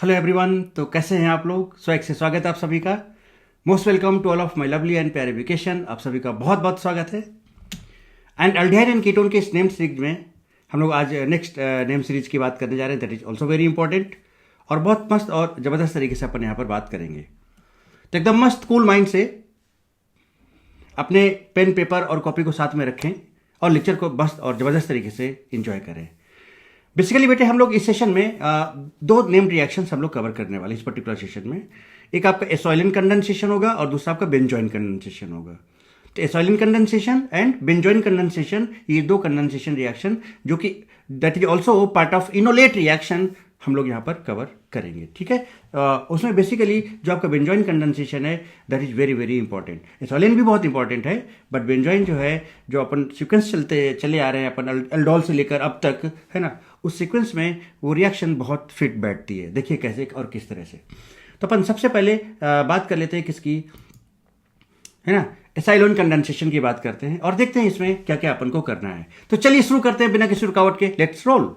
Hello everyone. तो कैसे हैं आप लोग? स्वैग से स्वागत है आप सभी का। Most welcome to all of my lovely and प्यारे एजुकेशन। आप सभी का बहुत बहुत स्वागत है। एंड अल्डिहाइड एंड कीटोन के इस नेम सीरीज में हम लोग आज नेक्स्ट नेम सीरीज की बात करने जा रहे हैं। That is also very important और बहुत मस्त और ज़बरदस्त तरीके से अपन यहाँ पर बात करेंगे। तो एकदम मस्त कूल माइंड से अपने पेन पेपर और कॉपी को साथ में रखें और लेक्चर को मस्त और ज़बरदस्त तरीके से इंजॉय करें। बेसिकली बेटे हम लोग इस सेशन में दो नेम्ड रिएक्शंस हम लोग कवर करने वाले इस पर्टिकुलर सेशन में। एक आपका एसोइलिन कंडेंसेशन होगा और दूसरा आपका बेंजोइन कंडेंसेशन होगा। तो एसोइलिन कंडेंसेशन एंड बेंजोइन कंडेंसेशन, ये दो कंडेंसेशन रिएक्शन जो कि that is also part of enolate reaction हम लोग यहाँ पर कवर करेंगे। ठीक है। उसमें बेसिकली जो आपका बेंजोइन कंडेंसेशन है that is very very important. Acyloin भी बहुत इंपॉर्टेंट है बट बेंजोइन जो है, जो अपन सीक्वेंस चले आ रहे हैं अपन एल्डोल से लेकर अब तक, है ना, उस सीक्वेंस में वो रिएक्शन बहुत फिट बैठती है। देखिए कैसे और किस तरह से। तो अपन सबसे पहले बात कर लेते हैं किसकी, है ना, एसाइलोन कंडेंसेशन की बात करते हैं और देखते हैं इसमें क्या क्या अपन को करना है। तो चलिए शुरू करते हैं बिना किसी रुकावट के। Let's roll.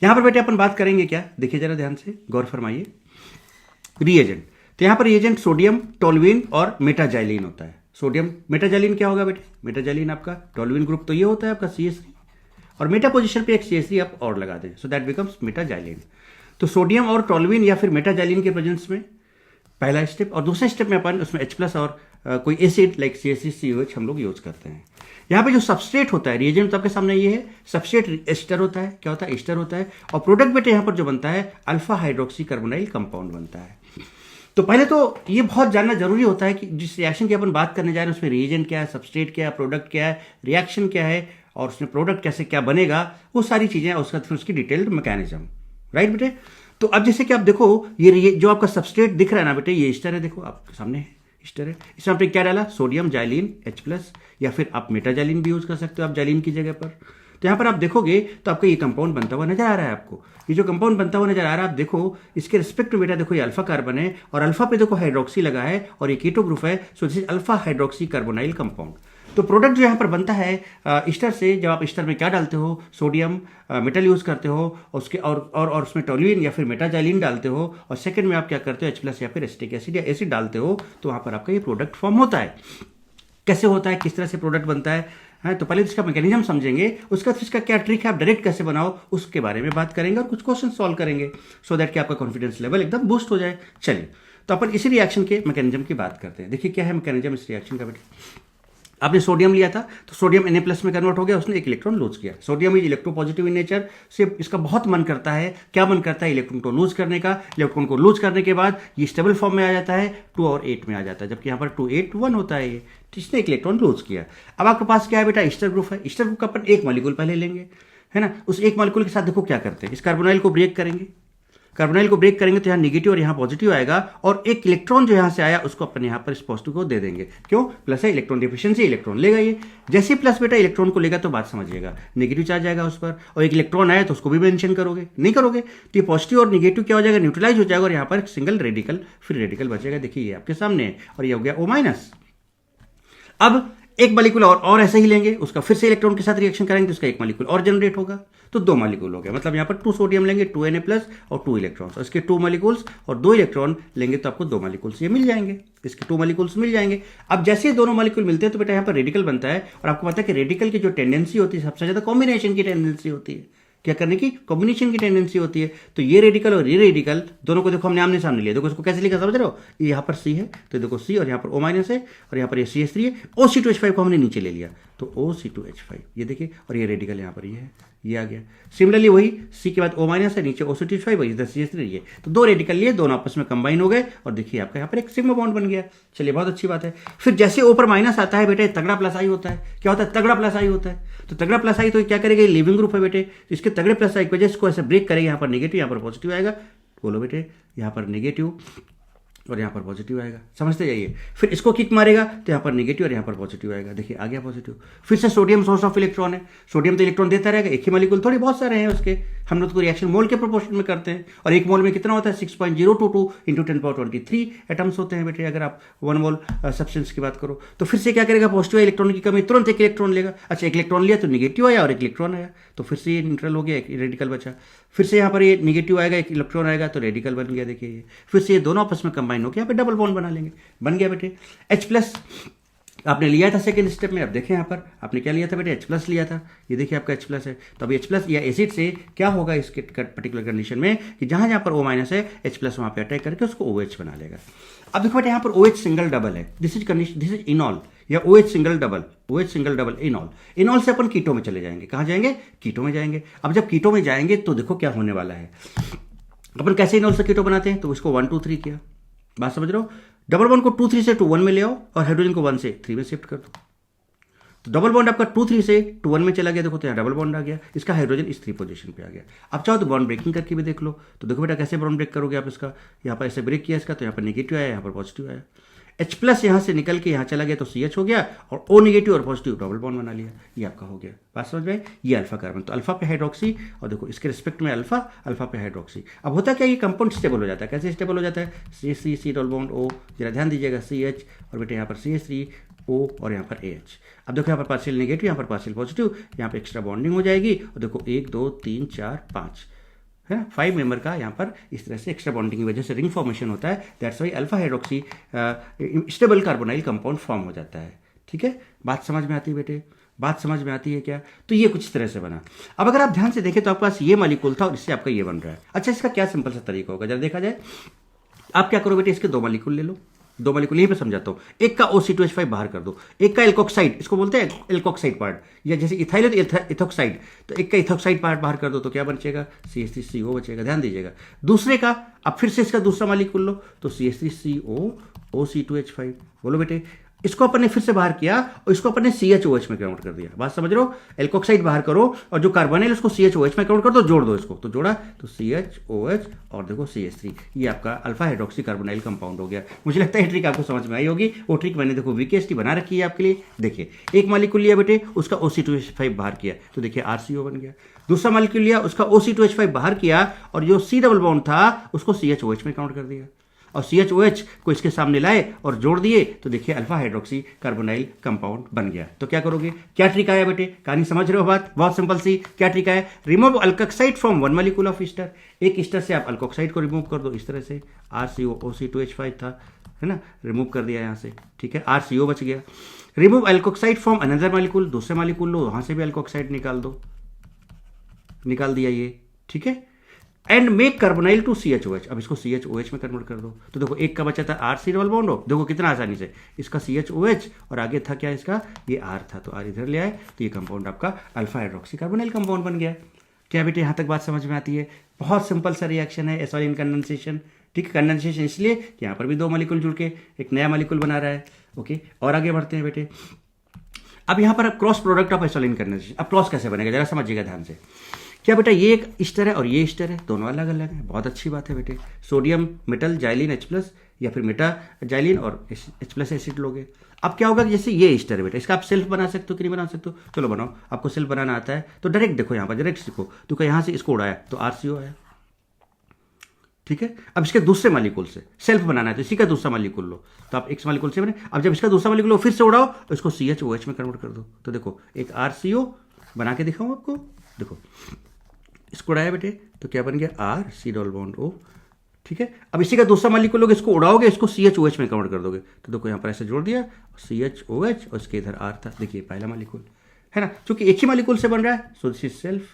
यहां पर बेटे अपन बात करेंगे क्या, देखिए जरा ध्यान से गौर फरमाइए। रिएजेंट, तो यहां पर रिएजेंट सोडियम, टोल्यूइन और मेटाजाइलिन होता है। सोडियम मेटाजाइलिन क्या होगा बेटे? मेटाजाइलिन आपका टोल्यूइन ग्रुप तो ये होता है आपका CH3 और मेटा पोजीशन पे एक CH3 आप और लगा दें, सो दैट बिकम्स मेटाजाइलिन। तो सोडियम और टोल्यूइन या फिर मेटाजाइलिन के प्रेजेंस में पहला स्टेप, और दूसरे स्टेप में अपन उसमें H+ और कोई एसिड लाइक CH3COH हम लोग यूज करते हैं। यहाँ पे जो सबस्ट्रेट होता है, रिएजेंट तो आपके सामने ये है, सबस्ट्रेट एस्टर होता है। क्या होता है? एस्टर होता है। और प्रोडक्ट बेटे यहाँ पर जो बनता है अल्फा हाइड्रोक्सी कार्बोनाइल कंपाउंड बनता है। तो पहले तो ये बहुत जानना जरूरी होता है कि जिस रिएक्शन की अपन बात करने जा रहे हैं उसमें रिएजेंट क्या है, सबस्ट्रेट क्या है, प्रोडक्ट क्या है, रिएक्शन क्या है और उसमें प्रोडक्ट कैसे क्या बनेगा, वो सारी चीजें, उसका फिर उसकी डिटेल्ड मैकेनिज्म। राइट बेटे? तो अब जैसे कि आप देखो, ये जो आपका सबस्ट्रेट दिख रहा है ना बेटे, ये एस्टर है, देखो आपके सामने है एस्टर है। इसमें आपने क्या डाला? सोडियम जाइलिन H+, या फिर आप मेटाजाइलिन भी यूज कर सकते हो आप जाइलिन की जगह पर। तो यहाँ पर आप देखोगे तो आपका ये कंपाउंड बनता हुआ नजर आ रहा है आपको। ये जो कंपाउंड बनता हुआ नजर आ रहा है, आप देखो इसके रिस्पेक्ट टू बेटा, देखो ये अल्फा कार्बन है और अल्फा पे देखो हाइड्रोक्सी लगा है और ये कीटो ग्रुप है, so this is alpha hydroxy carbonyl compound. तो प्रोडक्ट जो यहाँ पर बनता है ईस्टर से, जब आप ईस्टर में क्या डालते हो, सोडियम मेटल यूज करते हो, उसके और उसमें टोल्यूइन या फिर मेटाजाइलिन डालते हो, और सेकंड में आप क्या करते हो, H+ या फिर एसिटिक एसिड या एसिड डालते हो, तो वहां पर आपका ये प्रोडक्ट फॉर्म होता है। कैसे होता है, किस तरह से प्रोडक्ट बनता है तो पहले इसका मैकेनिज्म समझेंगे, उसका फिर इसका क्या ट्रिक है, आप डायरेक्ट कैसे बनाओ उसके बारे में बात करेंगे और कुछ क्वेश्चन सॉल्व करेंगे, सो दैट कि आपका कॉन्फिडेंस लेवल एकदम बूस्ट हो जाए। चलिए तो अपन इसी रिएक्शन के मैकेनिज्म की बात करते हैं। देखिए क्या है मैकेनिज्म इस रिएक्शन का बेटा। आपने सोडियम लिया था तो सोडियम Na+ में कन्वर्ट हो गया, उसने एक इलेक्ट्रॉन लूज किया। Sodium is electropositive in nature, से इसका बहुत मन करता है, क्या मन करता है, इलेक्ट्रॉन को लूज करने का। इलेक्ट्रॉन को लूज करने के बाद ये स्टेबल फॉर्म में आ जाता है, 2 और 8 में आ जाता है, जबकि यहाँ पर 2 8 1 होता है ये। तो इसने एक इलेक्ट्रॉन लूज किया। अब आपके पास क्या है बेटा? ईस्टर ग्रुप है। ईस्टर ग्रुप का अपन एक मॉलिक्यूल पहले लेंगे, है ना। उस एक मॉलिक्यूल के साथ देखो क्या करते हैं, इस कार्बोनाइल को ब्रेक करेंगे। कार्बोनाइल को ब्रेक करेंगे तो यहाँ निगेटिव और यहाँ पॉजिटिव आएगा, और एक इलेक्ट्रॉन जो यहाँ से आया उसको अपन यहाँ पर इस पॉजिटिव को दे देंगे। क्यों? प्लस है, इलेक्ट्रॉन डिफिशिएंसी, इलेक्ट्रॉन लेगा ये। जैसे ही प्लस बेटा इलेक्ट्रॉन को लेगा तो बात समझिएगा, नेगेटिव चार्ज आएगा उस पर, और एक इलेक्ट्रॉन आया तो उसको भी मेंशन करोगे, नहीं करोगे तो ये पॉजिटिव और निगेटिव क्या हो जाएगा, न्यूट्रलाइज हो जाएगा, और यहाँ पर एक सिंगल रेडिकल, फिर रेडिकल बचेगा। देखिए ये आपके सामने है, और ये हो गया O-। अब एक मॉलिक्यूल और ऐसे ही लेंगे, उसका फिर से इलेक्ट्रॉन के साथ रिएक्शन करेंगे तो उसका एक मॉलिक्यूल और जनरेट होगा, तो 2 मॉलिक्यूल हो गया। मतलब यहाँ पर 2 सोडियम लेंगे, 2 Na+ और 2 इलेक्ट्रॉन्स, और इसके 2 मॉलिक्यूल्स और 2 इलेक्ट्रॉन लेंगे तो आपको 2 मॉलिक्यूल्स ये मिल जाएंगे, इसके 2 मॉलिक्यूल्स मिल जाएंगे। अब जैसे ही दोनों मॉलिक्यूल मिलते हैं तो बेटा यहाँ पर रेडिकल बनता है, और आपको पता है कि रेडिकल की जो टेंडेंसी होती है सबसे ज्यादा कॉम्बिनेशन की टेंडेंसी होती है, क्या करने की, कॉम्बिनेशन की टेंडेंसी होती है। तो ये रेडिकल और ये रेडिकल दोनों को देखो हमने आमने सामने लिया, देखो इसको कैसे लिखा समझ रहे हो, ये यहाँ पर C है तो देखो C, और यहाँ पर O- है, और यहाँ पर ये CH3 है, OC2H5 को हमने नीचे ले लिया तो OC2H5, ये देखिए, और ये रेडिकल यहाँ पर ये है, ये आ गया। सिमिलरली वही C के बाद O- है, नीचे OC2H5, इधर CH3 ये, तो 2 रेडिकल लिए, दोनों आपस में कंबाइन हो गए, और देखिए आपका यहाँ पर एक सिग्मा बॉन्ड बन गया। चलिए बहुत अच्छी बात है। फिर जैसे ऊपर माइनस आता है बेटे, तगड़ा प्लस आई होता है। क्या होता है? तगड़ा प्लस आई होता है। तो तगड़ा प्लस आई तो क्या करेगा, लिविंग ग्रुप है बेटे, तो इसके तगड़े प्लस आई की वजह से इसको ऐसे ब्रेक करेगा, यहाँ पर नेगेटिव, यहाँ पर पॉजिटिव आएगा। बोलो बेटे, यहाँ पर नेगेटिव और यहाँ पर पॉजिटिव आएगा, समझते जाइए। फिर इसको किक मारेगा तो यहाँ पर नेगेटिव और यहाँ पर पॉजिटिव आएगा, देखिए आ गया पॉजिटिव। फिर से सोडियम सोर्स ऑफ इलेक्ट्रॉन है, सोडियम तो इलेक्ट्रॉन देता रहेगा, एक ही मॉलिक्यूल थोड़ी, बहुत सारे हैं उसके, हम लोग तो रिएक्शन मोल के प्रोपोर्शन में करते हैं, और एक मोल में कितना होता है 6.022 इंटू 10⁻23 एटम्स होते हैं बेटे। अगर आप 1 मोल सब्सटेंस की बात करो तो फिर से क्या करेगा, पॉजिटिव इलेक्ट्रॉन की कमी, तुरंत एक इलेक्ट्रॉन लेगा। अच्छा, एक इलेक्ट्रॉन लिया तो निगेटिव आया और एक इलेक्ट्रॉन आया, तो फिर से ये न्यूट्रल हो गया, एक रेडिकल बचा। फिर से यहाँ पर ये निगेटिव आएगा, एक इलेक्ट्रॉन आएगा तो रेडिकल बन गया। देखिए ये फिर से ये दोनों आपस में कंबाइन होकर यहाँ पे डबल बॉन्ड बना लेंगे, बन गया बेटे H+ आपने लिया था सेकेंड स्टेप में। अब देखें यहाँ पर आपने क्या लिया था बेटे, H+ लिया था। ये देखिए आपका H+ है, तो अभी H+ या एसिड से क्या होगा इसके पर्टिकुलर कंडीशन में कि जहाँ जहाँ पर O- है H+ वहाँ पे अटैक करके उसको OH बना लेगा। अब देखो बेटे यहाँ पर OH सिंगल डबल है, this is condition, this is इनॉल या OH single double, OH single double इनॉल। इनॉल से अपन कीटो में चले जाएंगे, कहाँ जाएंगे, कीटो में जाएंगे। अब जब कीटो में जाएंगे तो देखो क्या होने वाला है। अपन कैसे इनॉल से कीटो बनाते हैं, तो इसको 1 2 3 किया, बात समझ रहे हो। डबल बॉन्ड को 2 3 से 2 1 में ले आओ और हाइड्रोजन को 1 से 3 में शिफ्ट कर दो, तो डबल बॉन्ड आपका 2 3 से 2 1 में चला गया। देखो तो यहाँ डबल बॉन्ड आ गया, इसका हाइड्रोजन इस 3 पोजीशन पे आ गया। अब चाहो तो बॉन्ड ब्रेकिंग करके भी देख लो, तो देखो बेटा कैसे बॉन्ड ब्रेक करोगे आप इसका। यहाँ पर ऐसे ब्रेक किया इसका, तो यहाँ पर नेगेटिव आया, यहाँ पर पॉजिटिव आया। H+ यहाँ से निकल के यहाँ चला गया तो CH हो गया, और O नेगेटिव और पॉजिटिव डबल बॉन्ड बना लिया, ये आपका हो गया। बात समझ में, ये अल्फा कार्बन, तो अल्फा पे हाइड्रोक्सी, और देखो इसके रिस्पेक्ट में अल्फा, अल्फा पे हाइड्रोक्सी। अब होता क्या, ये कंपाउंड स्टेबल हो जाता है। कैसे स्टेबल हो जाता है, CH3 डबल बॉन्ड O, जरा ध्यान दीजिएगा, CH और बेटे यहाँ पर CH3 O और यहाँ पर AH। अब देखो यहाँ पर पार्शियल नेगेटिव, यहाँ पर पार्शियल पॉजिटिव, यहाँ पर एक्स्ट्रा बॉन्डिंग हो जाएगी, और देखो 1 2 3 4 5 है ना, 5 मेंबर का यहाँ पर इस तरह से एक्स्ट्रा बॉन्डिंग की वजह से रिंग फॉर्मेशन होता है। That's why alpha hydroxy stable carbonyl compound form हो जाता है। ठीक है, बात समझ में आती है बेटे, बात समझ में आती है क्या। तो ये कुछ इस तरह से बना। अब अगर आप ध्यान से देखें तो आपके पास ये मॉलिक्यूल था और इससे आपका ये बन रहा है। अच्छा, इसका क्या सिंपल सा तरीका होगा, जरा देखा जाए। आप क्या करो बेटे, इसके 2 मॉलिक्यूल ले लो, 2 मॉलिक्यूल यहीं पे समझाता हूँ। एक का OC2H5 बाहर कर दो, एक का एल्कोक्साइड, इसको बोलते हैं एल्कोक्साइड पार्ट, या जैसे इथाइल है तो इथोक्साइड, तो एक का इथोक्साइड पार्ट बाहर कर दो तो क्या बचेगा, CH3CO बचेगा। ध्यान दीजिएगा, दूसरे का अब फिर से इसका दूसरा मॉलिक्यूल लो तो CH3CO OC2H5। बोलो बेटे, इसको अपन ने फिर से बाहर किया और इसको अपन ने CHOH में कन्वर्ट कर दिया। बात समझ रहे हो, एल्कोक्साइड बाहर करो और जो कार्बन है उसको CHOH में कन्वर्ट कर दो, जोड़ दो इसको, तो जोड़ा तो CHOH और देखो CH3, ये आपका अल्फा हाइड्रोक्सी कार्बोनाइल कंपाउंड हो गया। मुझे लगता है ट्रिक आपको समझ में आई होगी। वो ट्रिक मैंने देखो VKST बना रखी है आपके लिए। देखिए, एक मॉलिक्यूल लिया बेटे, उसका OC2H5 बाहर किया तो देखिए RCO बन गया। दूसरा मॉलिक्यूल लिया, उसका OC2H5 बाहर किया और जो C डबल बॉन्ड था उसको CHOH में काउंट कर दिया, और CHOH को इसके सामने लाए और जोड़ दिए तो देखिए अल्फा हाइड्रोक्सी कार्बोनाइल कंपाउंड बन गया। तो क्या करोगे, क्या ट्रिक आया बेटे, कहानी समझ रहे हो बात, बहुत सिंपल सी। क्या ट्रिक आया, remove alkoxide from 1 molecule of Easter. एक ईस्टर से आप अल्कोक्साइड को रिमूव कर दो, इस तरह से RCO OC2H5 था, है ना, रिमूव कर दिया यहाँ से। ठीक है, RCO बच गया। Remove alkoxide from another molecule, दूसरे मॉलिक्यूल लो, वहां से भी अल्कोक्साइड निकाल दो, निकाल दिया ये। ठीक है, and make carbonyl to CHOH। अब इसको CHOH में कन्वर्ट कर दो, तो देखो एक का बचा था RC डबल बॉन्ड हो, देखो कितना आसानी से, इसका CHOH और आगे था क्या, इसका ये R था, तो R इधर ले आए तो ये कंपाउंड आपका अल्फा हाइड्रोक्सी कार्बोनाइल कंपाउंड बन गया। क्या बेटे यहाँ तक बात समझ में आती है। बहुत सिंपल सा रिएक्शन है एसोलिन कंडेंसेशन। ठीक है, कंडेंसेशन इसलिए कि यहाँ पर भी 2 मॉलिक्यूल जुड़ के एक नया मॉलिक्यूल बना रहा है। ओके, और आगे बढ़ते हैं बेटे। अब यहाँ पर क्रॉस प्रोडक्ट ऑफ एसोलिन कंडेंसेशन। अब क्रॉस कैसे बनेगा, जरा समझिएगा ध्यान से। क्या बेटा, ये एक ईस्टर है और ये ईस्टर है, दोनों अलग अलग है, बहुत अच्छी बात है बेटे। सोडियम मेटल जाइलिन H+, या फिर मेटा जाइलिन और H+ एसिड लोगे। अब क्या होगा, जैसे ये ईस्टर है बेटा, इसका आप सेल्फ बना सकते हो कि नहीं बना सकते हो, चलो बनाओ। आपको सेल्फ बनाना आता है तो डायरेक्ट देखो, यहाँ पर डायरेक्ट सीखो। तो यहाँ से इसको उड़ाया तो RCO आया। ठीक है, अब इसके दूसरे मॉलिक्यूल से सेल्फ बनाना है तो इसी का दूसरा मॉलिक्यूल लो, तो आप एक मॉलिक्यूल से बने। अब जब इसका दूसरा मॉलिक्यूल लो फिर से उड़ाओ, इसको CHOH में कन्वर्ट कर दो, तो देखो एक RCO बना के दिखाऊं आपको। देखो इसको उड़ाया बेटे तो क्या बन गया, RC डबल बॉन्ड O। ठीक है, अब इसी का दूसरा मॉलिक्यूल लोगे, इसको उड़ाओगे, इसको CHOH में कन्वर्ट कर दोगे, तो देखो यहाँ पर ऐसे जोड़ दिया CHOH और इसके इधर R था। देखिए पहला मॉलिक्यूल है ना, क्योंकि एक ही मॉलिक्यूल से बन रहा है, सो दिस इज सेल्फ,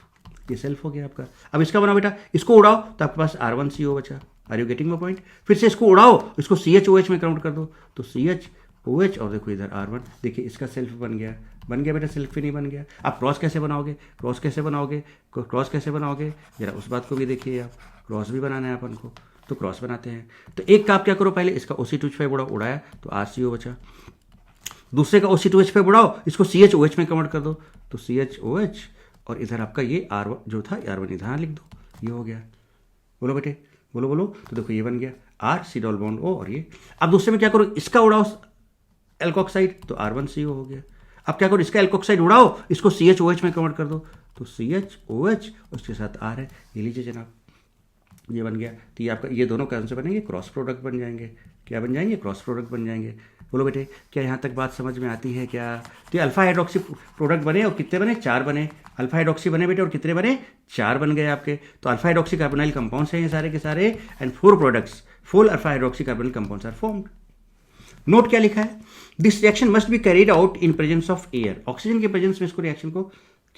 ये सेल्फ हो गया आपका। अब इसका बनाओ बेटा, इसको उड़ाओ तो आपके पास R1CO बचा। Are you getting my point. फिर से इसको उड़ाओ, इसको CHOH में कन्वर्ट कर दो, तो CHOH और देखो इधर R1। देखिए इसका सेल्फ बन गया, बन गया बेटा, सेल्फ ही नहीं बन गया। आप क्रॉस कैसे बनाओगे, क्रॉस कैसे बनाओगे, क्रॉस कैसे बनाओगे, जरा उस बात को भी देखिए आप। क्रॉस भी बनाना है अपन को, तो क्रॉस बनाते हैं। तो एक का आप क्या करो, पहले इसका OC2H5 उड़ाया तो RCO बचा। दूसरे का OC2H5 उड़ाओ, इसको CHOH में कन्वर्ट कर दो, तो CHOH और इधर आपका ये R1 जो था, R1 इधर लिख दो, ये हो गया। बोलो बेटे, बोलो बोलो। तो देखो ये बन गया RC डबल बॉन्ड O और ये। अब दूसरे में क्या करो, इसका उड़ाओ एल्कोक्साइड, तो R1CO हो गया। अब क्या करो, इसका एल्कोक्साइड उड़ाओ, इसको CHOH में कन्वर्ट कर दो, तो CHOH उसके साथ R है, ये लीजिए जनाब, ये बन गया। तो ये आपका, ये दोनों कौन से बनेंगे, क्रॉस प्रोडक्ट बन जाएंगे। क्या बन जाएंगे, क्रॉस प्रोडक्ट बन जाएंगे। बोलो बेटे, क्या यहाँ तक बात समझ में आती है क्या? तो ये अल्फा हाइड्रोक्सी प्रोडक्ट बने और कितने बने, 4 बने। अल्फा हाइड्रोक्सी बने बेटे और कितने बने, 4 बन गए आपके। तो अल्फा हाइड्रोक्सी कार्बोनाइल कंपाउंड्स हैं ये सारे के सारे, and 4 products, 4 alpha hydroxy carbonyl compounds are formed. Note क्या लिखा है, this reaction must be carried out in presence of air. Oxygen के प्रेजेंस में इसको रिएक्शन को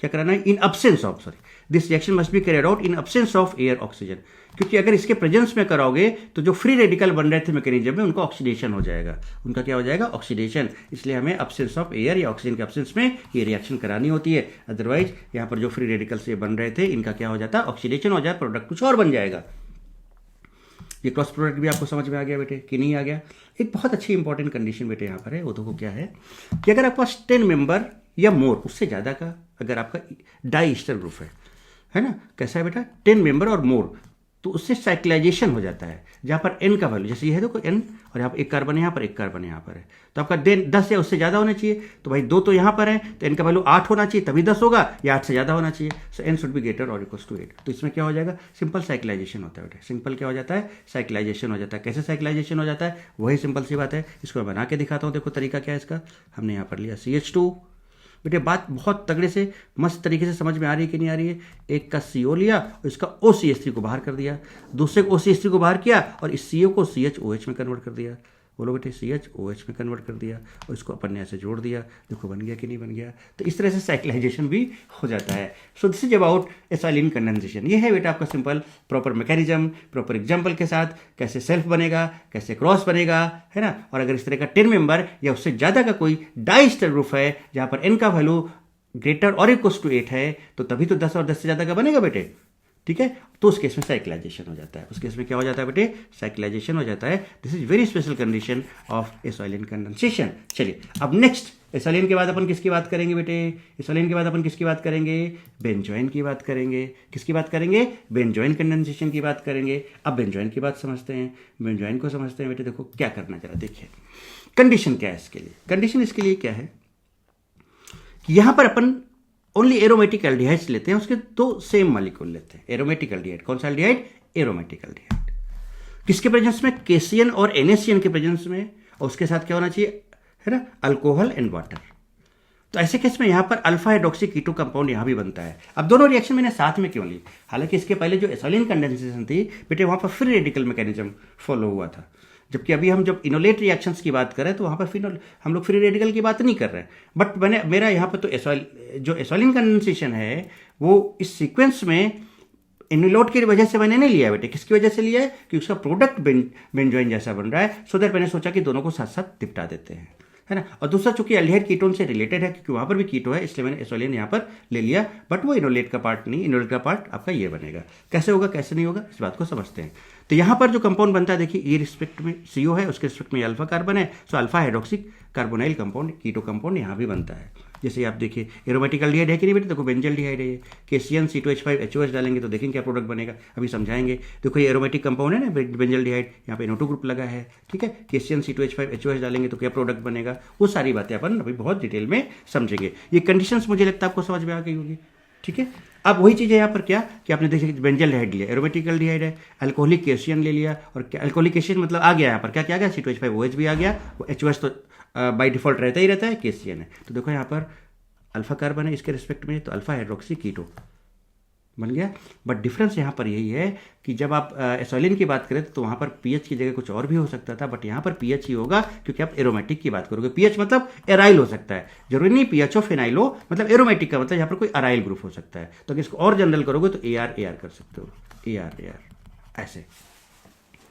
क्या कराना है, in absence of, sorry, this reaction must be carried out in absence of air oxygen. क्योंकि अगर इसके प्रेजेंस में कराओगे तो जो फ्री रेडिकल बन रहे थे मैकेनिज्म में, उनका ऑक्सीडेशन हो जाएगा। उनका क्या हो जाएगा, ऑक्सीडेशन। इसलिए हमें अब्सेंस ऑफ एयर या ऑक्सीजन के अब्सेंस में ये रिएक्शन करानी होती है। अदरवाइज यहाँ पर जो फ्री रेडिकल्स ये बन रहे थे, इनका क्या हो जाता है, ऑक्सीडेशन हो जाए, प्रोडक्ट कुछ और बन जाएगा। ये क्रॉस प्रोडक्ट भी आपको समझ में आ गया बेटे कि नहीं आ गया? एक बहुत अच्छी इंपॉर्टेंट कंडीशन बेटे यहाँ पर है, वो देखो क्या है कि अगर आपके पास 10 मेंबर या मोर, उससे ज़्यादा का अगर आपका डाई ईस्टर ग्रुप है ना, कैसा है बेटा, 10 मेंबर और मोर, तो उससे साइक्लाइजेशन हो जाता है। जहाँ पर n का वैल्यू, जैसे ये है देखो n, और यहाँ पर एक कार्बन है, यहाँ पर एक कार्बन यहाँ पर है, तो आपका 10 या उससे ज़्यादा होना चाहिए। तो भाई 2 तो यहाँ पर है, तो n का वैल्यू 8 होना चाहिए, तभी 10 होगा, या 8 से ज़्यादा होना चाहिए। सो n शुड बी ग्रेटर और इक्वल्स टू 8। तो इसमें क्या हो जाएगा, सिंपल साइक्लाइजेशन होता है बेटा। सिंपल क्या हो जाता है, साइक्लाइजेशन हो जाता है। कैसे साइक्लाइजेशन हो जाता है, वही सिंपल सी बात है। इसको मैं बना के दिखाता हूँ, देखो तरीका क्या है इसका। हमने यहाँ पर लिया CH2, बेटे बात बहुत तगड़े से मस्त तरीके से समझ में आ रही है कि नहीं आ रही है। एक का CO लिया और इसका OCH3 को बाहर कर दिया, दूसरे को OCH3 को बाहर किया और इस CO को CHOH में कन्वर्ट कर दिया। बोलो बेटे, CHOH में कन्वर्ट कर दिया और इसको अपन ने ऐसे जोड़ दिया। देखो बन गया कि नहीं बन गया? तो इस तरह से साइक्लाइजेशन भी हो जाता है। So this is about acyloin condensation. ये है बेटा आपका simple proper mechanism, proper example के साथ कैसे सेल्फ बनेगा, कैसे क्रॉस बनेगा, है ना। और अगर इस तरह का 10 मेंबर या उससे ज़्यादा का कोई डाइस्टर ग्रुप है जहाँ पर n का वैल्यू ग्रेटर और इक्वल्स टू 8 है, तो तभी तो 10 और 10 से ज़्यादा का बनेगा बेटे, ठीक है। तो उस केस में साइक्लाइजेशन हो जाता है। उस केस में क्या हो जाता है बेटे, साइक्लाइजेशन हो जाता है। This is very special condition of acyloin condensation. चलिए अब नेक्स्ट, एसाइलिन के बाद अपन किसकी बात करेंगे बेटे, एसाइलिन के बाद अपन किसकी बात करेंगे, बेंजोइन की बात करेंगे। किसकी बात करेंगे, बेंजोइन कंडेंसेशन की बात करेंगे। अब बेंजोइन की बात समझते हैं, बेंजोइन को समझते हैं बेटे। देखो क्या करना जरा देखिए, कंडीशन क्या है इसके लिए। कंडीशन इसके लिए क्या है कि यहां पर अपन ओनली एरोमेटिक एल्डिहाइड्स लेते हैं, उसके 2 सेम मॉलिक्यूल लेते हैं। एरोमेटिक एल्डिहाइड, कौन सा एल्डिहाइड, एरोमेटिक एल्डिहाइड। किसके प्रेजेंस में, केसियन और NaCN के प्रेजेंस में, और उसके साथ क्या होना चाहिए, है ना, अल्कोहल एंड वाटर। तो ऐसे केस में यहां पर अल्फा हाइड्रोक्सी कीटो कंपाउंड यहां भी बनता है। अब दोनों रिएक्शन मैंने साथ में क्यों ली, हालांकि इसके पहले जो एसाइलिन कंडेंसेशन थी बेटे, वहां पर फ्री रेडिकल मैकेनिज्म फॉलो हुआ था। जबकि अभी हम जब इनोलेट रिएक्शंस की बात करें तो वहाँ पर फिर हम लोग फ्री रेडिकल की बात नहीं कर रहे हैं। बट मेरा यहाँ पर तो जो एसाइलिन कंडेंसेशन है वो इस सीक्वेंस में इनोलेट की वजह से मैंने नहीं लिया बेटे। किसकी वजह से लिया है, कि उसका प्रोडक्ट बेंजोइन जैसा बन रहा है। सो दैट मैंने सोचा कि दोनों को साथ साथ निपटा देते हैं, है ना। और दूसरा चूंकि एल्डिहाइड कीटोन से रिलेटेड है, क्योंकि वहाँ पर भी कीटो है, इसलिए मैंने एसाइलिन यहाँ पर ले लिया। बट वो इनोलेट का पार्ट नहीं, इनोलेट का पार्ट आपका ये बनेगा। कैसे होगा कैसे नहीं होगा, इस बात को समझते हैं। तो यहाँ पर जो कंपाउंड बनता है देखिए, ये रिस्पेक्ट में CO है, उसके रिस्पेक्ट में अल्फा कार्बन है। So alpha hydroxy carbonyl compound, keto compound यहाँ भी बनता है। जैसे आप देखिए एरोमेटिक एल्डिहाइड है कि नहीं बेटे, देखो बेंजल्डिहाइड है ये। KCN C2H5HOH डालेंगे तो देखेंगे क्या प्रोडक्ट बनेगा, अभी समझाएंगे। देखो ये एरोमेटिक कंपाउंड है ना बेंजल्डिहाइड, यहाँ पे NO2 ग्रुप लगा है, ठीक है। KCN C2H5HOH डालेंगे तो क्या प्रोडक्ट बनेगा, वो सारी बातें अपन अभी बहुत डिटेल में समझेंगे। ये कंडीशंस मुझे लगता है आपको समझ में आ गई होगी, ठीक है। अब वही चीज़ है यहाँ पर क्या कि आपने देखिए बेंजल्डिहाइड लिया, एरोमेटिक एल्डिहाइड है, अल्कोहलिक केशियन ले लिया, और अल्कोहलिक केशियन मतलब आ गया यहाँ पर क्या क्या आ गया, C2H5OH भी आ गया। वो HOH तो बाई डिफॉल्ट रहता ही रहता है, केशियन है। तो देखो यहाँ पर अल्फा कार्बन है इसके रिस्पेक्ट में, तो अल्फा हाइड्रोक्सी कीटो बन गया। बट डिफरेंस यहाँ पर यही है कि जब आप एसाइलिन की बात करें तो वहाँ पर पीएच की जगह कुछ और भी हो सकता था, बट यहाँ पर पीएच ही होगा क्योंकि आप एरोमेटिक की बात करोगे। पीएच मतलब एराइल हो सकता है, जरूरी नहीं पीएच हो फिनाइल हो, मतलब एरोमेटिक का मतलब यहाँ पर कोई अराइल ग्रुप हो सकता है। तो अगर इसको और जनरल करोगे तो AR कर सकते हो, AR ऐसे,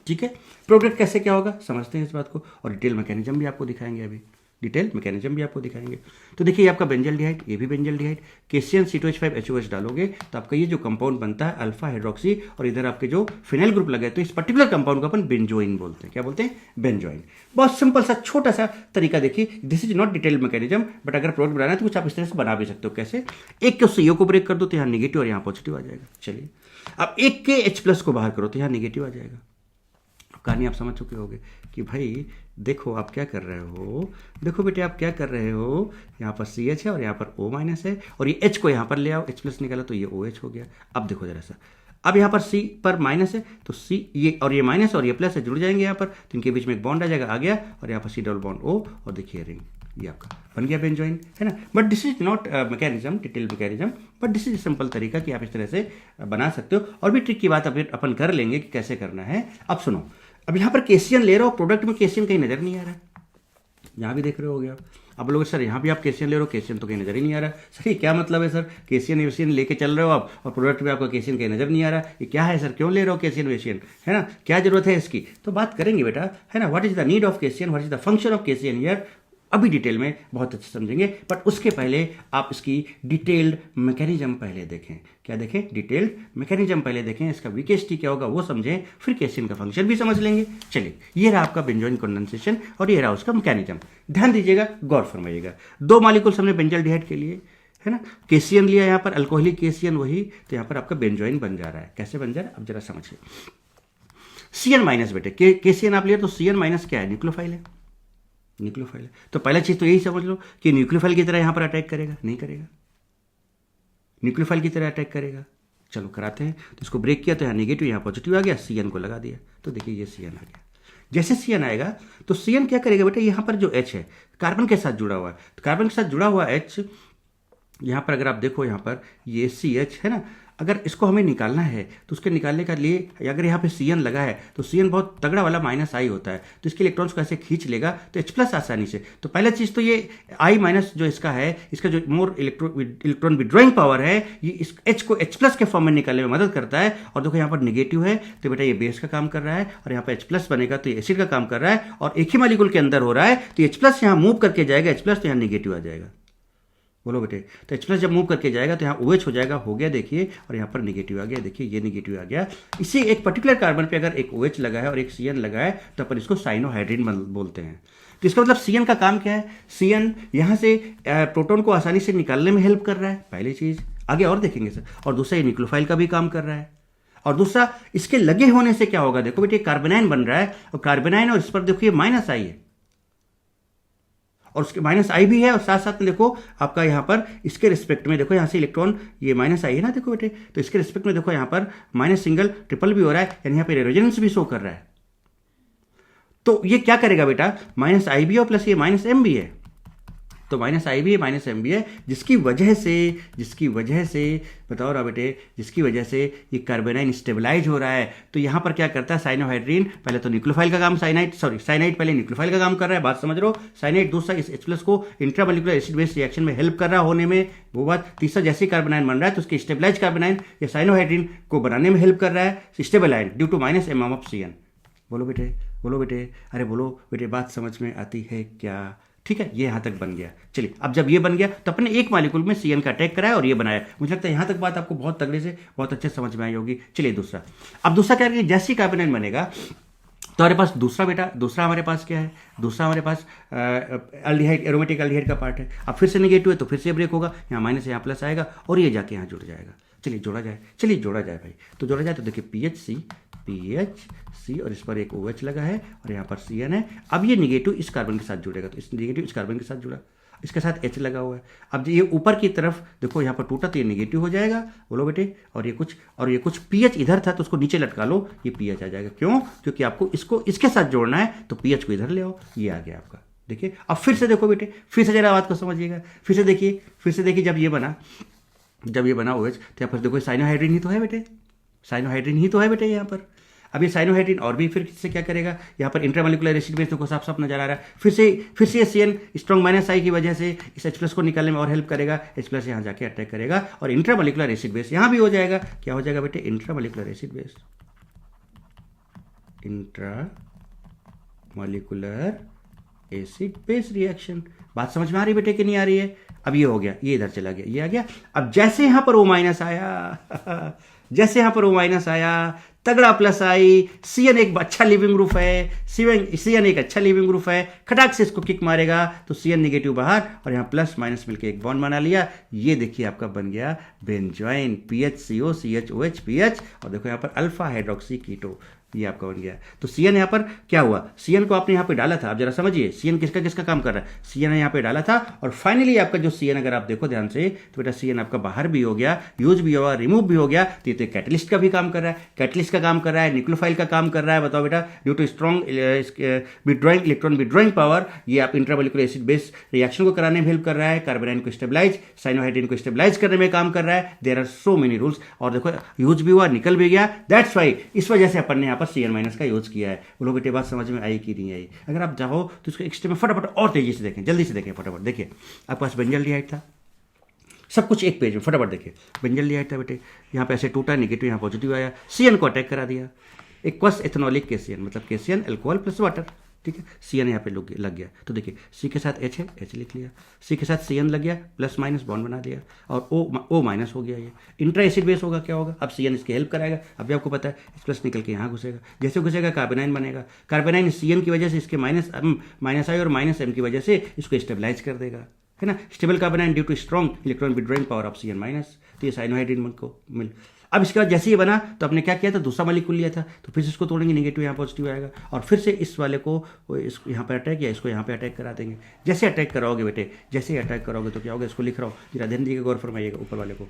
ठीक है। प्रोडक्ट कैसे क्या होगा समझते हैं इस बात को, और डिटेल मैकेनिज्म भी आपको दिखाएंगे, अभी डिटेल मैकेनिज्म भी आपको दिखाएंगे। तो देखिए आपका बेंजल्डिहाइड, ये भी बेंजल्डिहाइड, KCN C2H5HOH डालोगे तो आपका ये जो कंपाउंड बनता है अल्फा हाइड्रोक्सी, और इधर आपके जो फिनाइल ग्रुप लगे, तो इस पर्टिकुलर कंपाउंड को अपन बेंजोइन बोलते हैं। क्या बोलते हैं, बेंजोइन। बहुत सिंपल सा छोटा सा तरीका देखिए, this is not detailed mechanism, but अगर प्रोडक्ट बनाना है तो कुछ आप इस तरह से बना भी सकते हो। कैसे, एक के CO को ब्रेक कर दो तो यहाँ निगेटिव और यहाँ पॉजिटिव आ जाएगा। चलिए अब एक के H+ को बाहर करो तो यहाँ निगेटिव आ जाएगा। कहानी आप समझ चुके होगे कि भाई देखो आप क्या कर रहे हो, देखो बेटे आप क्या कर रहे हो, यहाँ पर सी एच है और यहाँ पर ओ माइनस है और ये एच को यहाँ पर ले आओ, एच प्लस निकाला तो ये ओ एच हो गया। अब देखो जरा सा, अब यहाँ पर सी पर माइनस है तो सी ये और ये माइनस और ये प्लस है जुड़ जाएंगे यहाँ पर, तो इनके बीच में एक बॉन्ड आ जाएगा, आ गया, और यहाँ पर सी डबल बॉन्ड ओ और देखिए रिंग, ये आपका बन गया बेंजोइन, है ना। But this is not mechanism, detail mechanism, but this is simple तरीका कि आप इस तरह से बना सकते हो। और भी ट्रिक की बात अपन कर लेंगे कि कैसे करना है। अब सुनो, अब यहाँ पर केसियन ले रहे हो, प्रोडक्ट में केसियन कहीं नजर नहीं आ रहा है, यहाँ भी देख रहे होगे आप। अब लोग सर यहाँ भी आप केसियन ले रहे हो, केसियन तो कहीं नजर ही नहीं आ रहा। सर ये क्या मतलब है सर, केसियन वेसियन लेके चल रहे हो आप और प्रोडक्ट में आपका केसियन कहीं नजर नहीं आ रहा, ये क्या है सर, क्यों ले रहे हो केसियन वेसियन, है ना, क्या जरूरत है इसकी, तो बात करेंगे बेटा, है ना। What is the need of cation, what is the function of cation here, अभी डिटेल में बहुत अच्छे समझेंगे। बट उसके पहले आप इसकी डिटेल्ड मैकेनिज्म पहले देखें। क्या देखें, डिटेल्ड मैकेनिज्म पहले देखें, इसका वीकेएसटी क्या होगा वो समझें, फिर केसियन का फंक्शन भी समझ लेंगे। चलिए, ये रहा आपका बेंजोइन कंडेंसेशन और ये रहा उसका मैकेनिज्म। ध्यान दीजिएगा, गौर फरमाइएगा। 2 मॉलिक्यूल्स हमने बेंजल्डिहाइड के लिए, है ना, केसियन लिया यहाँ पर, अल्कोहलिक केसियन वही, तो यहाँ पर आपका बेंजोइन बन जा रहा है। कैसे बन जा रहा है अब जरा समझिए। CN माइनस बेटे, केसियन आप लिया तो CN माइनस क्या है, न्यूक्लियोफाइल है, न्यूक्लियोफाइल है। तो पहला चीज तो यही समझ लो कि न्यूक्लियोफाइल की तरह यहां पर अटैक करेगा, नहीं करेगा, न्यूक्लियोफाइल की तरह अटैक करेगा। चलो कराते हैं। तो इसको ब्रेक किया तो यहाँ नेगेटिव, यहाँ पॉजिटिव आ गया, CN को लगा दिया, तो देखिए ये CN आ गया। जैसे CN आएगा तो CN क्या करेगा बेटा, यहां पर जो H है कार्बन के साथ जुड़ा हुआ है, तो कार्बन के साथ जुड़ा हुआ H यहां पर अगर आप देखो, यहां पर ये CH है ना, अगर इसको हमें निकालना है तो उसके निकालने का लिए अगर यहाँ पे CN लगा है तो CN बहुत तगड़ा वाला माइनस आई होता है, तो इसके इलेक्ट्रॉन्स को ऐसे खींच लेगा तो H प्लस आसानी से। तो पहला चीज़ तो ये I माइनस जो इसका है, इसका जो मोर इलेक्ट्रॉन विड्रॉइंग पावर है, ये इस H को H प्लस के फॉर्म में निकालने में मदद करता है। और देखो यहाँ पर निगेटिव है तो बेटा ये बेस का काम कर रहा है, और यहाँ पर H प्लस बनेगा तो ये एसिड का काम कर रहा है, और एक ही मॉलिक्यूल के अंदर हो रहा है, तो H प्लस यहाँ मूव करके जाएगा, H प्लस तो यहाँ निगेटिव आ जाएगा। बोलो बेटे, तो H प्लस जब मूव करके जाएगा तो यहाँ OH हो जाएगा, हो गया देखिए, और यहाँ पर निगेटिव आ गया, देखिए ये निगेटिव आ गया। इसी एक पर्टिकुलर कार्बन पे अगर एक OH लगा है और एक CN लगा है तो अपन इसको साइनोहाइड्रिन बोलते हैं। तो इसका मतलब CN का काम क्या है, CN यहाँ से प्रोटॉन को आसानी से निकालने में हेल्प कर रहा है, पहली चीज। आगे और देखेंगे सर। और दूसरा ये न्यूक्लियोफाइल का भी काम कर रहा है। और दूसरा इसके लगे होने से क्या होगा, देखो बेटे कार्बोनाइन बन रहा है, और कार्बोनाइन और इस पर देखो ये माइनस आई है, और उसके माइनस आई भी है, और साथ साथ में देखो आपका यहाँ पर इसके रिस्पेक्ट में देखो यहाँ से इलेक्ट्रॉन ये माइनस आई है ना, देखो बेटे, तो इसके रिस्पेक्ट में देखो यहाँ पर माइनस सिंगल ट्रिपल भी हो रहा है, यानी यहाँ पे रेजोनेंस भी शो कर रहा है। तो ये क्या करेगा बेटा, माइनस आई भी है प्लस ये माइनस एम भी है, तो माइनस आई भी है माइनस एम भी है, जिसकी वजह से बताओ रहा बेटे, जिसकी वजह से ये कार्बोनाइन स्टेबलाइज हो रहा है। तो यहाँ पर क्या करता है साइनोहाइड्रिन, पहले तो न्यूक्लियोफाइल का काम, साइनाइड पहले न्यूक्लियोफाइल का काम कर रहा है, बात समझ रहे हो, साइनाइड दूसरा इस H प्लस को इंट्रामोलिकुलर एसिड बेस रिएक्शन में हेल्प कर रहा होने में, वो बात। तीसरा जैसे कार्बोनाइन बन रहा है तो उसके स्टेबलाइज कार्बोनाइन या साइनोहाइड्रिन को बनाने में हेल्प कर रहा है, stabilise due to minus M of CN। बोलो बेटे, अरे बोलो बेटे, बात समझ में आती है क्या? ठीक है, ये यहां तक बन गया। चलिए, अब जब ये बन गया तो अपने एक मॉलिक्यूल में CN का अटैक कराया और ये बनाया। मुझे लगता है यहां तक बात आपको बहुत तगड़े से बहुत अच्छे समझ में आई होगी। चलिए दूसरा, अब दूसरा क्या है, जैसे ही कार्बोनाइन बनेगा तो हमारे पास दूसरा हमारे पास क्या है, दूसरा हमारे पास अल्डिहाइड, एरोमेटिक अल्डिहाइड का पार्ट है। अब फिर से नेगेटिव है तो फिर से ब्रेक होगा, यहाँ माइनस यहाँ प्लस आएगा और ये जाके यहाँ जुड़ जाएगा। चलिए जोड़ा जाए भाई, तो जोड़ा जाए तो देखिए PHC और इस पर एक OH लगा है और यहाँ पर CN है। अब ये निगेटिव इस कार्बन के साथ जुड़ेगा, तो इस निगेटिव इस कार्बन के साथ जुड़ा, इसके साथ H लगा हुआ है। अब ये ऊपर की तरफ देखो, यहाँ पर टूटा तो ये निगेटिव हो जाएगा, बोलो बेटे, और ये कुछ pH इधर था तो उसको नीचे लटका लो, ये pH आ जाएगा। क्यों? क्योंकि आपको इसको इसके साथ जोड़ना है, तो pH को इधर ले आओ, ये आ गया आपका। देखिए, अब फिर से देखो बेटे, फिर से जरा बात को समझिएगा, फिर से देखिए जब ये बना OH, तो यहाँ पर देखो साइनोहाइड्रिन ही तो है बेटे, यहाँ पर। अब ये साइनोहाइड्रिन और भी फिर से क्या करेगा, यहाँ पर इंट्रामोलिकुलर एसिड बेस को साफ नजर आ रहा है। फिर से ये CN स्ट्रॉन्ग माइनस आई की वजह से इस H प्लस को निकालने में और हेल्प करेगा, H प्लस यहाँ जाके अटैक करेगा और इंट्रामोलिकुलर एसिड बेस यहाँ भी हो जाएगा। क्या हो जाएगा बेटे, इंट्रामोलिकुलर एसिड बेस रिएक्शन। बात समझ में आ रही बेटे कि नहीं आ रही है? अब ये हो गया, ये इधर चला गया, ये आ गया। अब जैसे यहाँ पर O माइनस आया तगड़ा प्लस आई, CN एक अच्छा लिविंग ग्रुप है, CN एक अच्छा लिविंग ग्रुप है, खटाक से इसको किक मारेगा तो CN नेगेटिव बाहर और यहाँ प्लस माइनस मिलके एक बॉन्ड बना लिया। ये देखिए आपका बन गया बेंजॉइन, PHCO CHOH PH, और देखो यहाँ पर अल्फा हाइड्रोक्सी कीटो, ये आपका बन गया। तो CN यहाँ पर क्या हुआ, CN को आपने यहाँ पे डाला था, आप जरा समझिए CN किसका किसका काम कर रहा है, CN यहाँ पे डाला था और फाइनली आपका जो CN अगर आप देखो ध्यान से तो बेटा CN आपका बाहर भी हो गया, यूज भी हुआ, रिमूव भी हो गया। तो ये तो कैटलिस्ट का भी काम कर रहा है, कैटलिस्ट का काम कर रहा है, न्यूक्लियोफाइल का काम कर रहा है। बताओ बेटा, due to strong withdrawing electron withdrawing power, ये आप इंट्रामोलिकुलर एसिड बेस रिएक्शन को कराने में हेल्प कर रहा है, कार्बोनाइन को स्टेबलाइज, साइनोहाइड्रिन को स्टेबलाइज करने में काम कर रहा है। There are so many rules, और देखो यूज भी हुआ, निकल भी गया। दैट्स वाई, इस वजह से अपन ने यहाँ पर CN माइनस का यूज किया है। बोलो बेटे बात समझ में आई कि नहीं आई? अगर आप चाहो तो इसको एक स्टेप में फटाफट और तेजी से देखें, जल्दी से देखें, फटाफट देखिए। आपके पास बेंजल्डिहाइड था, सब कुछ एक पेज में, फटाफट देखिए। बेंजल्डिहाइड था बेटे, यहाँ पे ऐसे टूटा, नेगेटिव यहाँ पॉजिटिव आया, CN को अटैक करा दिया, एक्वस एथेनॉलिक KCN, मतलब KCN अल्कोहल प्लस वाटर, ठीक है। CN यहाँ पे लग गया, तो देखिए C के साथ H है, H लिख लिया, C के साथ CN लग गया, प्लस माइनस बॉन्ड बना दिया, और O माइनस हो गया। ये इंट्रा एसिड बेस होगा, क्या होगा, अब CN इसकी हेल्प कराएगा। अभी आपको पता है H प्लस निकल के यहाँ घुसेगा, जैसे घुसेगा कार्बोनाइन बनेगा, कार्बोनाइन CN की वजह से इसके माइनस आई और माइनस M की वजह से इसको स्टेबलाइज कर देगा, है ना। Stable carbanion due to strong electron withdrawing power of CN minus, तो ये साइनोहाइड्रिन को मिल। अब इसके बाद जैसे ही बना तो आपने क्या किया था, दूसरा मॉलिक्यूल लिया था, तो फिर से इसको तोड़ेंगे, नेगेटिव यहाँ पॉजिटिव आएगा, और फिर से इस वाले को इसको यहाँ पे अटैक या इसको यहाँ पे अटैक करा देंगे। जैसे अटैक कराओगे बेटे, जैसे ही अटैक करोगे तो क्या होगा, इसको लिख रहा हूँ, जरा ध्यान दीजिएगा, गौर फरमाइएगा ऊपर वाले को,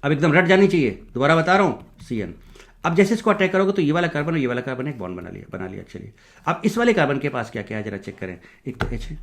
अब एकदम रट जानी चाहिए, दोबारा बता रहा हूँ CN। अब जैसे इसको अटैक करोगे तो ये वाला कार्बन और ये वाला कार्बन एक बॉन्ड बना लिया। चलिए अब इस वाले कार्बन के पास क्या क्या है जरा चेक करें, एक तो H है,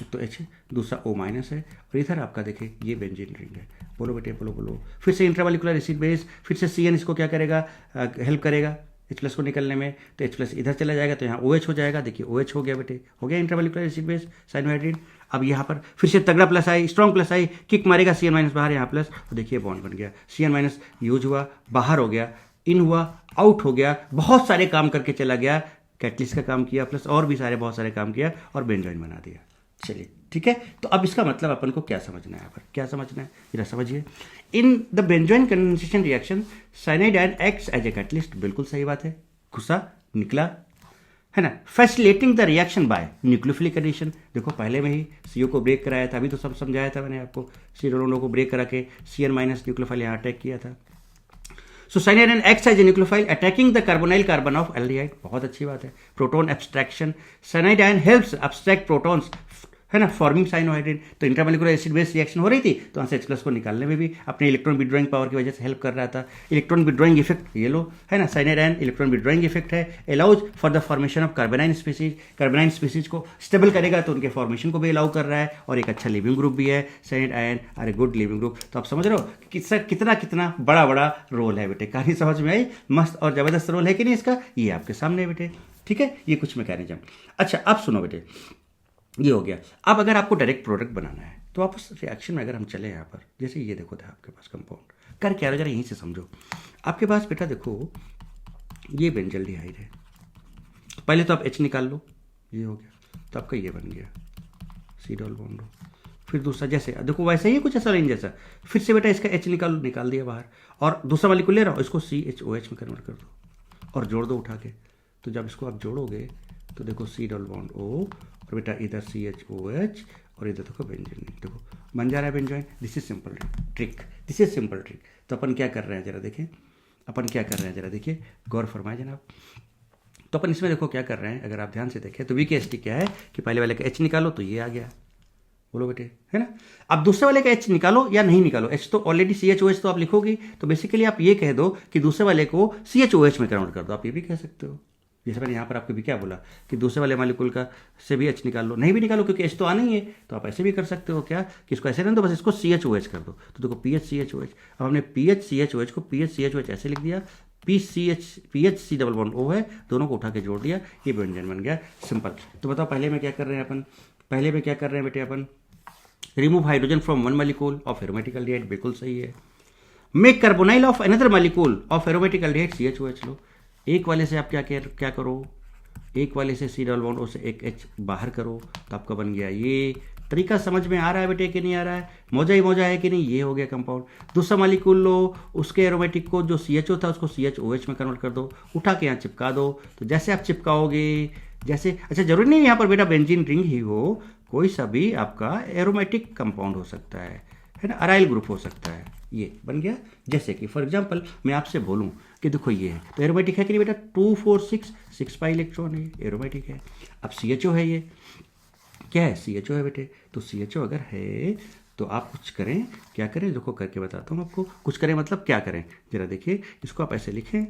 एक तो H है, दूसरा O माइनस है, और इधर आपका देखिए ये बेंजीन रिंग है। बोलो बेटे, बोलो। फिर से इंट्रामोलिकुलर एसिड बेस, फिर से CN इसको क्या करेगा, हेल्प करेगा H प्लस को निकलने में, तो H प्लस इधर चला जाएगा तो यहाँ OH हो जाएगा। देखिए OH हो गया बेटे, हो गया इंट्रामोलिकुलर एसिड बेस साइनोहाइड्रिन। अब यहाँ पर फिर से तगड़ा प्लस आई, स्ट्रॉन्ग प्लस आई, किक मारेगा, CN माइनस बाहर, यहाँ प्लस, तो देखिए बॉन्ड बन गया, CN माइनस यूज हुआ, बाहर हो गया, इन हुआ, आउट हो गया, बहुत सारे काम करके चला गया, कैटलिस्ट का काम किया, प्लस और भी बहुत सारे काम किया और बेंजॉइन बना दिया। चलिए ठीक है, तो अब इसका मतलब अपन को क्या समझना है, यहाँ पर क्या समझना है जरा समझिए। In the benzoin condensation reaction cyanide ion acts as a catalyst, बिल्कुल सही बात है, घुसा निकला, है ना। Facilitating the reaction by nucleophilic addition, देखो पहले में ही CO को ब्रेक कराया था, अभी तो सब समझाया था मैंने आपको, C को ब्रेक करा के CN माइनस न्यूक्लियोफाइल यहाँ अटैक किया था। So cyanide ion acts as a nucleophile attacking the carbonyl carbon of aldehyde, बहुत अच्छी बात है। Proton abstraction, cyanide ion helps abstract protons, है ना, फॉर्मिंग साइनोहाइड्रिन। तो इंट्रामोलिकुलर एसिड बेस रिएक्शन हो रही थी तो वहाँ से H प्लस को निकालने में भी अपने इलेक्ट्रॉन विड्रॉइंग पावर की वजह से हेल्प कर रहा था। इलेक्ट्रॉन विड्रॉइंग इफेक्ट ये लो, है ना, cyanide ion electron withdrawing effect है, allows for the formation of carbanion species, carbanion species को स्टेबल करेगा तो उनके फॉर्मेशन को भी अलाउ कर रहा है, और एक अच्छा लिविंग ग्रुप भी है। Cyanide ion are a good leaving group. तो आप समझ रहे हो कि कितना कितना बड़ा बड़ा रोल है बेटे, कहानी समझ में आई, मस्त और जबरदस्त रोल है कि नहीं इसका, ये आपके सामने है बेटे, ठीक है, ये कुछ मैकेनिज्म। अच्छा अब सुनो बेटे, ये हो गया। अब अगर आपको डायरेक्ट प्रोडक्ट बनाना है तो वापस रिएक्शन में अगर हम चले यहाँ पर, जैसे ये देखो था आपके पास कंपाउंड, कर क्या जरा यहीं से समझो। आपके पास बेटा देखो ये बेंजल्डिहाइड है, तो पहले तो आप H निकाल लो, ये हो गया, तो आपका ये बन गया C डबल बॉन्ड। फिर दूसरा जैसे देखो वैसे ही कुछ ऐसा लाइन जैसा, फिर से बेटा इसका H निकाल दिया बाहर, और दूसरा वाली ले रहा हूँ, इसको CHOH में कन्वर्ट कर दो और जोड़ दो उठा के। तो जब इसको आप जोड़ोगे तो देखो C डबल बॉन्ड O, और बेटा इधर CHOH, और इधर देखो बेंजीन, देखो बन जा रहा है benzoin. This is simple trick, this is simple trick. तो अपन क्या कर रहे हैं जरा देखें, अपन क्या कर रहे हैं जरा देखिए, गौर फरमाए जनाब। तो अपन इसमें देखो क्या कर रहे हैं, अगर आप ध्यान से देखें तो VKST क्या है कि पहले वाले का H निकालो तो ये आ गया, बोलो बेटे, है ना। अब दूसरे वाले का H निकालो या नहीं निकालो, H तो ऑलरेडी CHOH तो आप लिखोगी, तो बेसिकली आप ये कह दो कि दूसरे वाले को CHOH में कन्वर्ट कर दो, आप ये भी कह सकते हो। जैसे मैंने यहाँ पर आपको भी क्या बोला कि दूसरे वाले मॉलिक्यूल का से भी H निकाल लो, नहीं भी निकालो क्योंकि H तो आना ही है, तो आप ऐसे भी कर सकते हो, क्या कि इसको ऐसे नहीं दो, बस इसको CHOH कर दो, तो देखो PHCHOH। अब हमने PHCHOH को PHCHOH ऐसे लिख दिया, PHC डबल बॉन्ड O है, दोनों को उठा के जोड़ दिया, ये व्यंजन बन गया, सिंपल। तो बताओ पहले में क्या कर रहे हैं अपन, पहले में क्या कर रहे हैं बेटे अपन, remove hydrogen from one molecule of aromatic aldehyde, बिल्कुल सही है। Make carbonyl of another molecule of aromatic aldehyde CHOH लो। एक वाले से आप क्या करो, एक वाले से C डबल बॉन्ड O से एक H बाहर करो, तो आपका बन गया ये तरीका समझ में आ रहा है बेटे कि नहीं आ रहा है? मौजा ही मौजा है कि नहीं? ये हो गया कंपाउंड। दूसरा मालिक्यूल लो, उसके एरोमेटिक को जो CHO था उसको CHOH में कन्वर्ट कर दो, उठा के यहाँ चिपका दो। तो जैसे आप चिपकाओगे, जैसे, अच्छा जरूरी नहीं यहाँ पर बेटा बेंजीन रिंग ही हो, कोई सा भी आपका एरोमेटिक कंपाउंड हो सकता है ना, अराइल ग्रुप हो सकता है। ये बन गया। जैसे कि फॉर एग्जांपल मैं आपसे बोलूं कि देखो ये है, तो एरोमेटिक है कि नहीं बेटा? 2 4 6 6 पाई इलेक्ट्रॉन है, एरोमेटिक है। अब CHO है, ये क्या है? CHO है बेटे। तो CHO अगर है तो आप कुछ करें, क्या करें देखो करके बताता हूँ आपको। कुछ करें मतलब क्या करें, जरा देखिए। इसको आप ऐसे लिखें,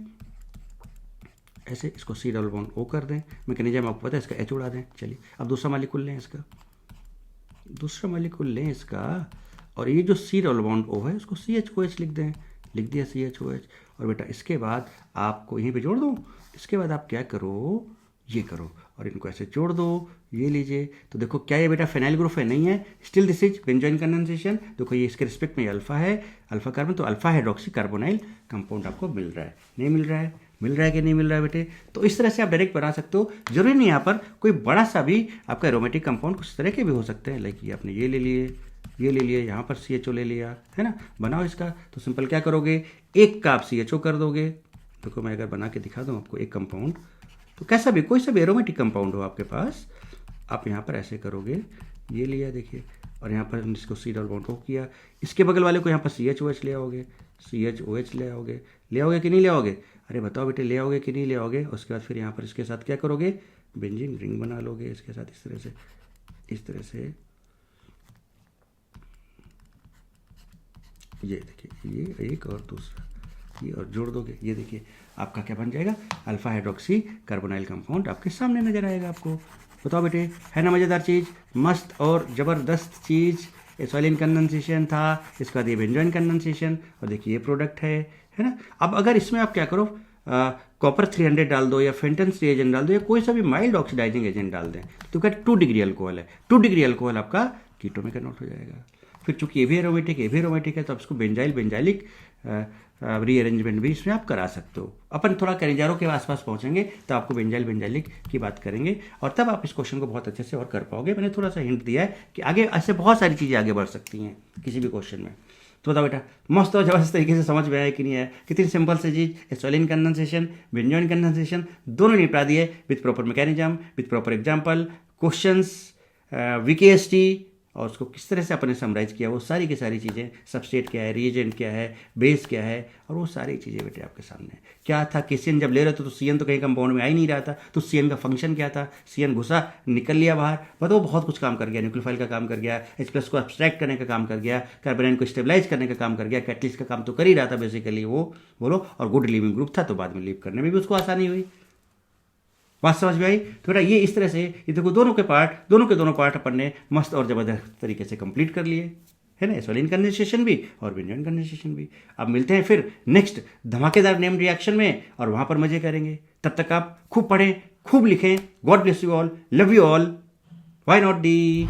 ऐसे इसको C डबल बॉन्ड O कर दें। मैकेनिज्म आपको पता है, इसका H उड़ा दें। चलिए अब दूसरा मालिक्यूल लें, इसका दूसरा मालिक्यूल लें इसका, और ये जो C डबल बॉन्ड O है उसको CHOH लिख दें। लिख दिया CHOH। और बेटा इसके बाद आपको यहीं पे जोड़ दो। इसके बाद आप क्या करो, ये करो और इनको ऐसे जोड़ दो। ये लीजिए, तो देखो क्या ये बेटा फेनाइल ग्रुप है? नहीं है, still this is benzoin condensation. देखो ये इसके रिस्पेक्ट में अल्फा है, अल्फा कार्बन, तो अल्फा हाइड्रोक्सी कार्बोनाइल कंपाउंड आपको मिल रहा है। नहीं मिल रहा है? मिल रहा है कि नहीं मिल रहा है बेटे? तो इस तरह से आप डायरेक्ट बना सकते हो। जरूरी नहीं यहाँ पर कोई बड़ा सा भी आपका एरोमेटिक कंपाउंड कुछ तरह के भी हो सकते हैं। लाइक ये आपने ये ले लिए, ये ले लिए, यहाँ पर CHO ले लिया, है ना। बनाओ इसका, तो सिंपल क्या करोगे, एक का आप CHO कर दोगे। देखो मैं अगर बना के दिखा दूँ आपको एक कंपाउंड, तो कैसा भी, कोई सा भी एरोमेटिक कंपाउंड हो आपके पास, आप यहाँ पर ऐसे करोगे, ये लिया देखिए, और यहाँ पर इसको C डबल बॉन्ड O किया। इसके बगल वाले को यहाँ पर CHOH ले आओगे, CHOH ले आओगे। ले आओगे कि नहीं ले आओगे? अरे बताओ बेटे, ले आओगे कि नहीं ले आओगे? उसके बाद फिर यहाँ पर इसके साथ क्या करोगे, बेंजीन रिंग बना लोगे इसके साथ, इस तरह से, इस तरह से। ये देखिए, ये एक और दूसरा, ये और जोड़ दोगे। ये देखिए आपका क्या बन जाएगा, अल्फा हाइड्रोक्सी कार्बोनाइल कंपाउंड आपके सामने नजर आएगा आपको। बताओ बेटे, है ना मज़ेदार चीज़, मस्त और ज़बरदस्त चीज़। एसोलिन कंडेंसेशन था, इसका बाद ये बेंजोइन कंडेंसेशन, और देखिए ये प्रोडक्ट है ना। अब अगर इसमें आप क्या करो, कॉपर 300 डाल दो, या फेंटन्स रिएजेंट डाल दो, या कोई सा भी माइल्ड ऑक्सीडाइजिंग एजेंट डाल दें, तो क्या 2 डिग्री अल्कोहल है, 2 डिग्री अल्कोहल आपका कीटो में कन्वर्ट हो जाएगा। फिर चूंकि ये भी एरोमेटिक है, तो आप इसको बेंजाइलिक रीअरेंजमेंट भी इसमें आप करा सकते हो। अपन थोड़ा करेंजारों के आसपास पहुंचेंगे तो आपको बेंजाइलिक की बात करेंगे, और तब आप इस क्वेश्चन को बहुत अच्छे से और कर पाओगे। मैंने थोड़ा सा हिंट दिया है कि आगे ऐसे बहुत सारी चीज़ें आगे बढ़ सकती हैं किसी भी क्वेश्चन में। तो बताओ बेटा, मस्त और जबरदस्त तरीके से समझ में आया कि नहीं आया? कितनी सिंपल से चीज़, एसोलिन कंडेंसेशन, बेंजोइन कंडेंसेशन दोनों निपटा दिए with proper mechanism, with proper example, questions, VKST, और उसको किस तरह से अपने समराइज किया, वो सारी की सारी चीज़ें, सबस्ट्रेट क्या है, रिएजेंट क्या है, बेस क्या है, और वो सारी चीज़ें बेटे आपके सामने। क्या था, KCN जब ले रहे थे तो CN तो कहीं कंपाउंड में आ ही नहीं रहा था, तो CN का फंक्शन क्या था, CN घुसा निकल लिया बाहर, मतलब वो बहुत कुछ काम कर गया, न्यूक्लियोफाइल का काम कर गया, H+ को अब्स्ट्रैक्ट करने का काम कर गया, कार्बोनाइल को स्टेबलाइज करने का काम कर गया, कैटलिस्ट का काम तो कर ही रहा था बेसिकली वो, बोलो, और गुड लीविंग ग्रुप था, तो बाद में लीव करने में भी उसको आसानी हुई। बात समझ में आई? तो बेटा ये इस तरह से, ये देखो दोनों के दोनों पार्ट अपन ने मस्त और ज़बरदस्त तरीके से कंप्लीट कर लिए, है ना। एसोलिन कंडेंसेशन भी और बेंजोइन कंडेंसेशन भी। अब मिलते हैं फिर नेक्स्ट धमाकेदार नेम रिएक्शन में, और वहां पर मजे करेंगे। तब तक आप खूब पढ़ें, खूब लिखें। God bless you all, love you all, why not D.